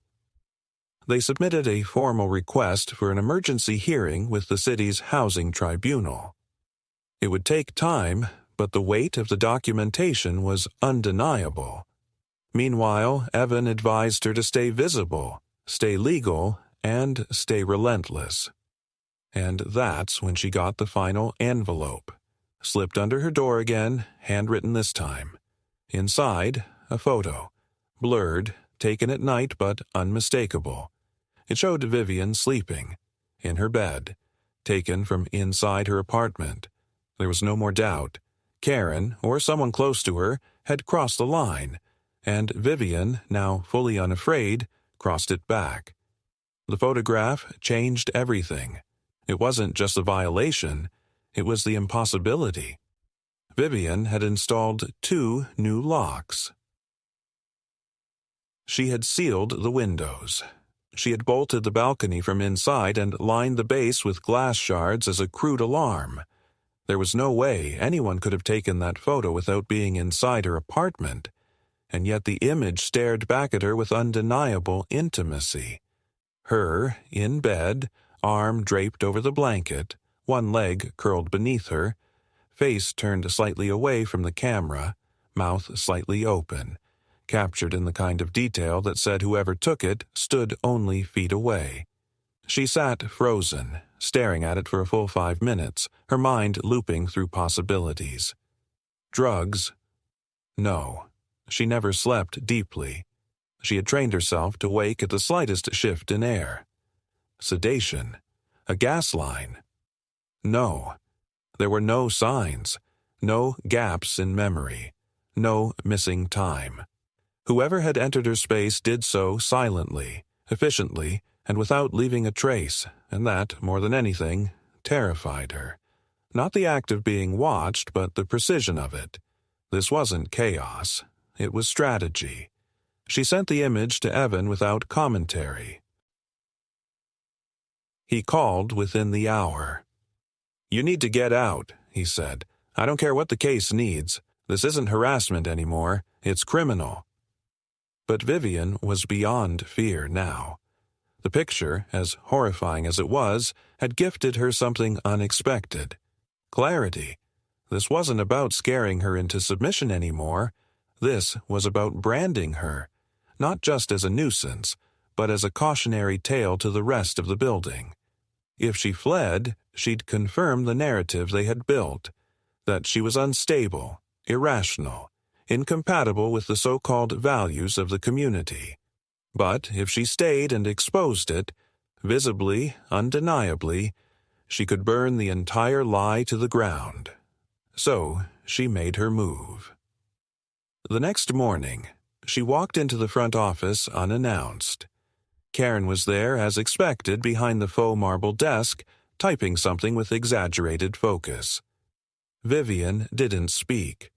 They submitted a formal request for an emergency hearing with the city's housing tribunal. It would take time, but the weight of the documentation was undeniable. Meanwhile, Evan advised her to stay visible, stay legal, and stay relentless. And that's when she got the final envelope. Slipped under her door again, handwritten this time. Inside, a photo. Blurred, taken at night but unmistakable. It showed Vivian sleeping, in her bed, taken from inside her apartment. There was no more doubt. Karen, or someone close to her, had crossed the line, and Vivian, now fully unafraid, crossed it back. The photograph changed everything. It wasn't just a violation, it was the impossibility. Vivian had installed 2 new locks. She had sealed the windows. She had bolted the balcony from inside and lined the base with glass shards as a crude alarm. There was no way anyone could have taken that photo without being inside her apartment, and yet the image stared back at her with undeniable intimacy. Her, in bed, arm draped over the blanket, one leg curled beneath her, face turned slightly away from the camera, mouth slightly open, captured in the kind of detail that said whoever took it stood only feet away. She sat frozen, staring at it for a full 5 minutes, her mind looping through possibilities. Drugs? No. She never slept deeply. She had trained herself to wake at the slightest shift in air. Sedation? A gas line? No. There were no signs, no gaps in memory, no missing time. Whoever had entered her space did so silently, efficiently, and without leaving a trace, and that, more than anything, terrified her. Not the act of being watched, but the precision of it. This wasn't chaos. It was strategy. She sent the image to Evan without commentary. He called within the hour. "You need to get out," he said. "I don't care what the case needs. This isn't harassment anymore. It's criminal." But Vivian was beyond fear now. The picture, as horrifying as it was, had gifted her something unexpected. Clarity. This wasn't about scaring her into submission anymore. This was about branding her, not just as a nuisance, but as a cautionary tale to the rest of the building. If she fled, she'd confirm the narrative they had built, that she was unstable, irrational, incompatible with the so-called values of the community. But if she stayed and exposed it, visibly, undeniably, she could burn the entire lie to the ground. So she made her move. The next morning, she walked into the front office unannounced. Karen was there as expected behind the faux marble desk, typing something with exaggerated focus. Vivian didn't speak.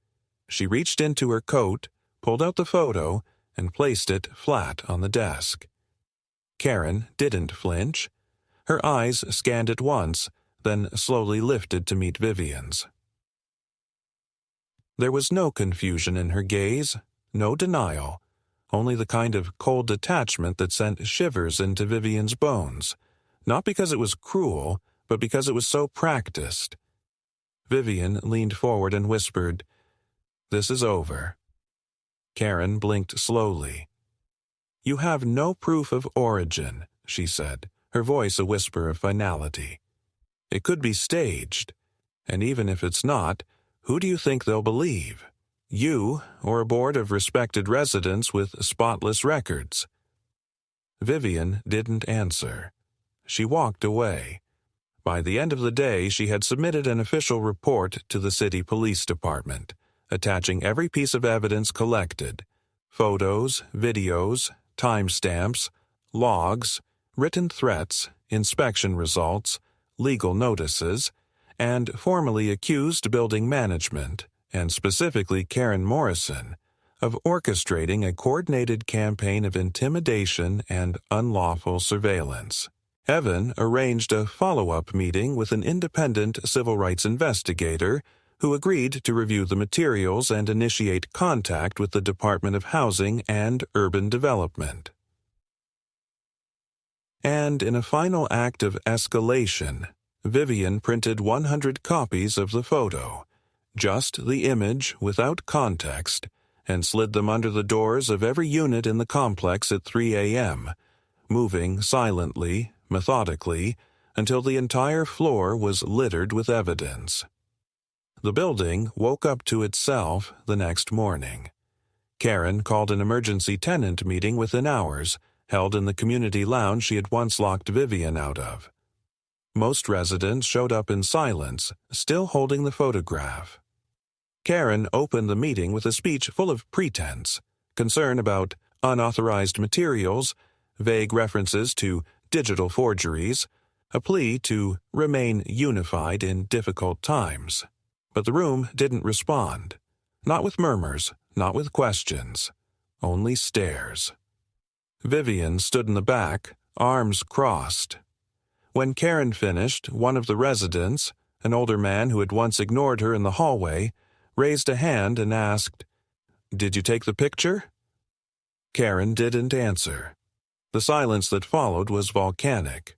She reached into her coat, pulled out the photo, and placed it flat on the desk. Karen didn't flinch. Her eyes scanned it once, then slowly lifted to meet Vivian's. There was no confusion in her gaze, no denial, only the kind of cold detachment that sent shivers into Vivian's bones, not because it was cruel, but because it was so practiced. Vivian leaned forward and whispered, "This is over." Karen blinked slowly. "You have no proof of origin," she said, her voice a whisper of finality. "It could be staged, and even if it's not, who do you think they'll believe? You, or a board of respected residents with spotless records?" Vivian didn't answer. She walked away. By the end of the day, she had submitted an official report to the city police department, attaching every piece of evidence collected: photos, videos, timestamps, logs, written threats, inspection results, legal notices, and formally accused building management, and specifically Karen Morrison, of orchestrating a coordinated campaign of intimidation and unlawful surveillance. Evan arranged a follow-up meeting with an independent civil rights investigator who agreed to review the materials and initiate contact with the Department of Housing and Urban Development. And in a final act of escalation, Vivian printed 100 copies of the photo, just the image without context, and slid them under the doors of every unit in the complex at 3 a.m., moving silently, methodically, until the entire floor was littered with evidence. The building woke up to itself the next morning. Karen called an emergency tenant meeting within hours, held in the community lounge she had once locked Vivian out of. Most residents showed up in silence, still holding the photograph. Karen opened the meeting with a speech full of pretense, concern about unauthorized materials, vague references to digital forgeries, a plea to remain unified in difficult times. But the room didn't respond. Not with murmurs, not with questions, only stares. Vivian stood in the back, arms crossed. When Karen finished, one of the residents, an older man who had once ignored her in the hallway, raised a hand and asked, "Did you take the picture?" Karen didn't answer. The silence that followed was volcanic.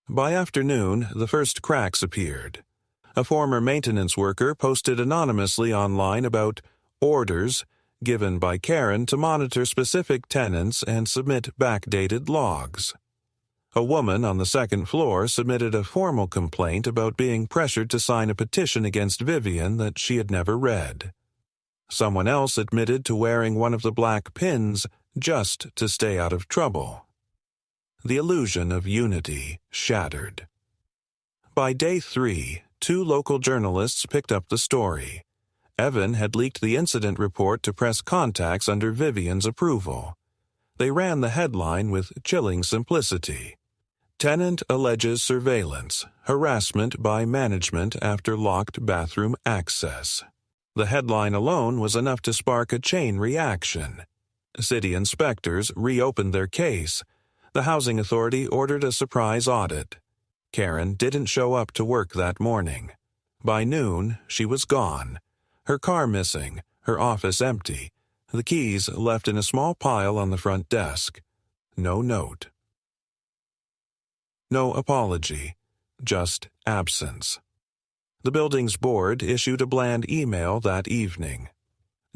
By afternoon, the first cracks appeared. A former maintenance worker posted anonymously online about orders given by Karen to monitor specific tenants and submit backdated logs. A woman on the second floor submitted a formal complaint about being pressured to sign a petition against Vivian that she had never read. Someone else admitted to wearing one of the black pins just to stay out of trouble. The illusion of unity shattered. By day 3, 2 local journalists picked up the story. Evan had leaked the incident report to press contacts under Vivian's approval. They ran the headline with chilling simplicity: "Tenant alleges surveillance, harassment by management after locked bathroom access." The headline alone was enough to spark a chain reaction. City inspectors reopened their case. The housing authority ordered a surprise audit. Karen didn't show up to work that morning. By noon, she was gone. Her car missing, her office empty, the keys left in a small pile on the front desk. No note. No apology, just absence. The building's board issued a bland email that evening.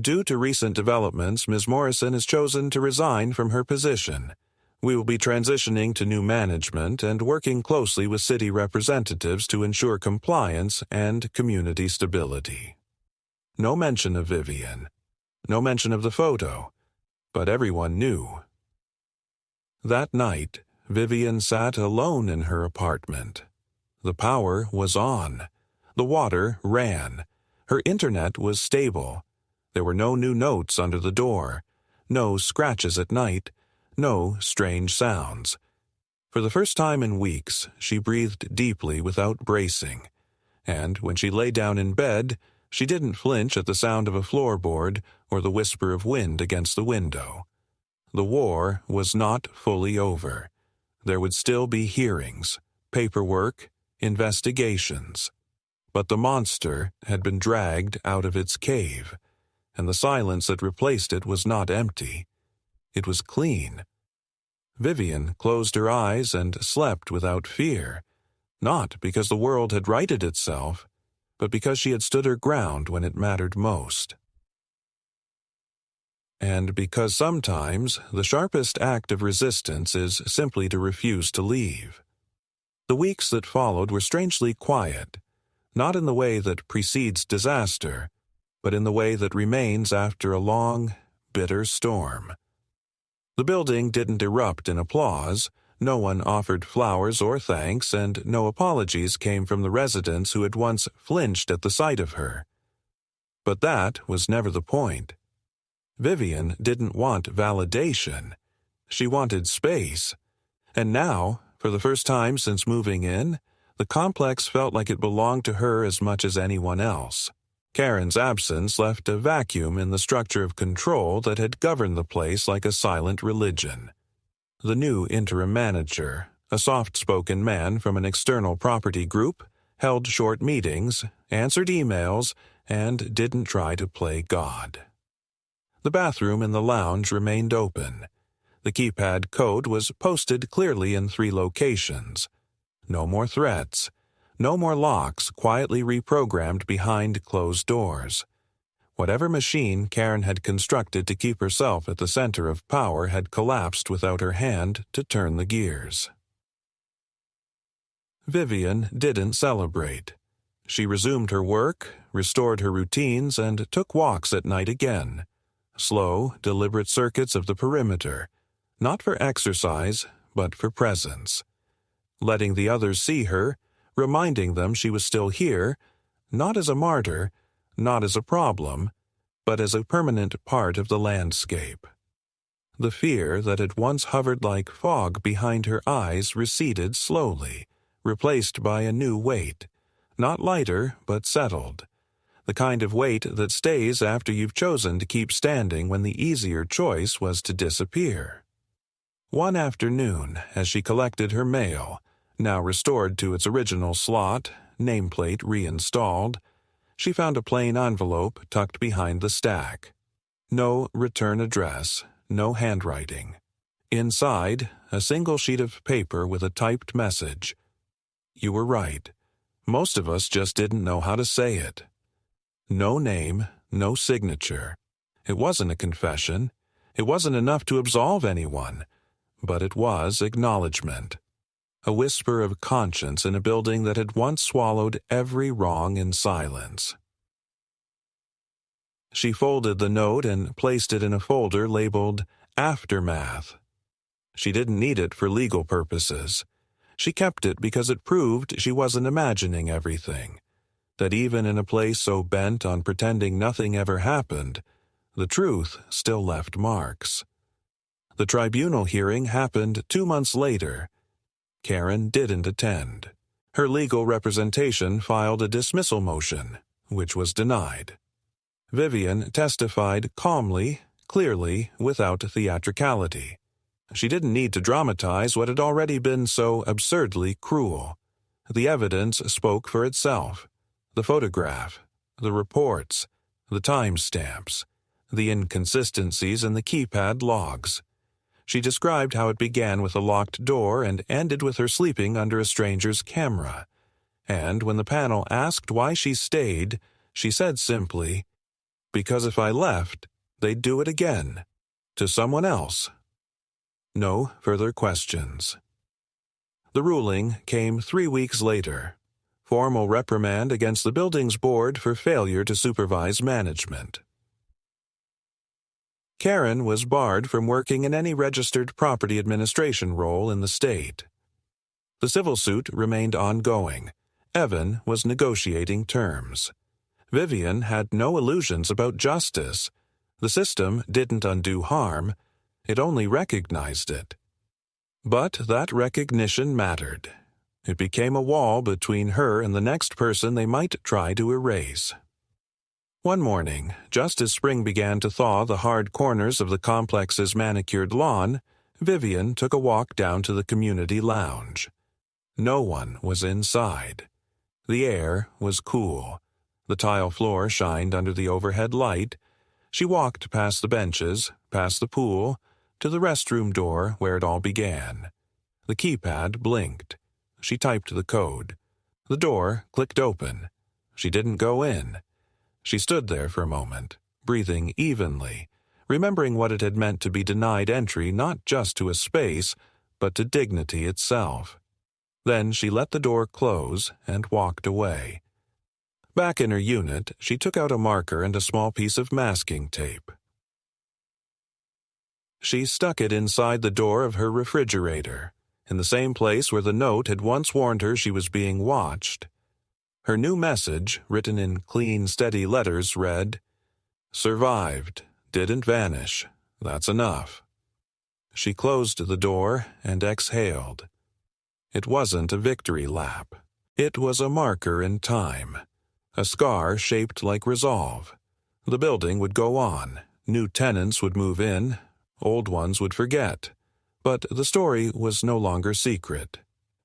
Due to recent developments, Ms. Morrison has chosen to resign from her position. We will be transitioning to new management and working closely with city representatives to ensure compliance and community stability. No mention of Vivian. No mention of the photo. But everyone knew. That night, Vivian sat alone in her apartment. The power was on. The water ran. Her internet was stable. There were no new notes under the door, no scratches at night, no strange sounds. For the first time in weeks, she breathed deeply without bracing, and when she lay down in bed, she didn't flinch at the sound of a floorboard or the whisper of wind against the window. The war was not fully over. There would still be hearings, paperwork, investigations. But the monster had been dragged out of its cave, and the silence that replaced it was not empty. It was clean. Vivian closed her eyes and slept without fear, not because the world had righted itself, but because she had stood her ground when it mattered most. And because sometimes the sharpest act of resistance is simply to refuse to leave. The weeks that followed were strangely quiet, not in the way that precedes disaster, but in the way that remains after a long, bitter storm. The building didn't erupt in applause. No one offered flowers or thanks, and no apologies came from the residents who had once flinched at the sight of her. But that was never the point. Vivian didn't want validation. She wanted space. And now, for the first time since moving in, the complex felt like it belonged to her as much as anyone else. Karen's absence left a vacuum in the structure of control that had governed the place like a silent religion. The new interim manager, a soft-spoken man from an external property group, held short meetings, answered emails, and didn't try to play God. The bathroom in the lounge remained open. The keypad code was posted clearly in 3 locations. No more threats. No more locks quietly reprogrammed behind closed doors. Whatever machine Karen had constructed to keep herself at the center of power had collapsed without her hand to turn the gears. Vivian didn't celebrate. She resumed her work, restored her routines, and took walks at night again. Slow, deliberate circuits of the perimeter, not for exercise, but for presence. Letting the others see her, reminding them she was still here, not as a martyr, not as a problem, but as a permanent part of the landscape. The fear that had once hovered like fog behind her eyes receded slowly, replaced by a new weight, not lighter but settled, the kind of weight that stays after you've chosen to keep standing when the easier choice was to disappear. One afternoon, as she collected her mail, now restored to its original slot, nameplate reinstalled, she found a plain envelope tucked behind the stack. No return address, no handwriting. Inside, a single sheet of paper with a typed message. You were right. Most of us just didn't know how to say it. No name, no signature. It wasn't a confession. It wasn't enough to absolve anyone. But it was acknowledgement. A whisper of conscience in a building that had once swallowed every wrong in silence. She folded the note and placed it in a folder labeled Aftermath. She didn't need it for legal purposes. She kept it because it proved she wasn't imagining everything, that even in a place so bent on pretending nothing ever happened, the truth still left marks. The tribunal hearing happened 2 months later. Karen didn't attend. Her legal representation filed a dismissal motion, which was denied. Vivian testified calmly, clearly, without theatricality. She didn't need to dramatize what had already been so absurdly cruel. The evidence spoke for itself. The photograph, the reports, the timestamps, the inconsistencies in the keypad logs. She described how it began with a locked door and ended with her sleeping under a stranger's camera. And when the panel asked why she stayed, she said simply, "Because if I left, they'd do it again. To someone else." No further questions. The ruling came 3 weeks later. Formal reprimand against the building's board for failure to supervise management. Karen was barred from working in any registered property administration role in the state. The civil suit remained ongoing. Evan was negotiating terms. Vivian had no illusions about justice. The system didn't undo harm. It only recognized it. But that recognition mattered. It became a wall between her and the next person they might try to erase. One morning, just as spring began to thaw the hard corners of the complex's manicured lawn, Vivian took a walk down to the community lounge. No one was inside. The air was cool. The tile floor shined under the overhead light. She walked past the benches, past the pool, to the restroom door where it all began. The keypad blinked. She typed the code. The door clicked open. She didn't go in. She stood there for a moment, breathing evenly, remembering what it had meant to be denied entry not just to a space, but to dignity itself. Then she let the door close and walked away. Back in her unit, she took out a marker and a small piece of masking tape. She stuck it inside the door of her refrigerator, in the same place where the note had once warned her she was being watched. Her new message, written in clean, steady letters, read, "Survived. Didn't vanish. That's enough." She closed the door and exhaled. It wasn't a victory lap. It was a marker in time. A scar shaped like resolve. The building would go on. New tenants would move in. Old ones would forget. But the story was no longer secret.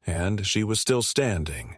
And she was still standing.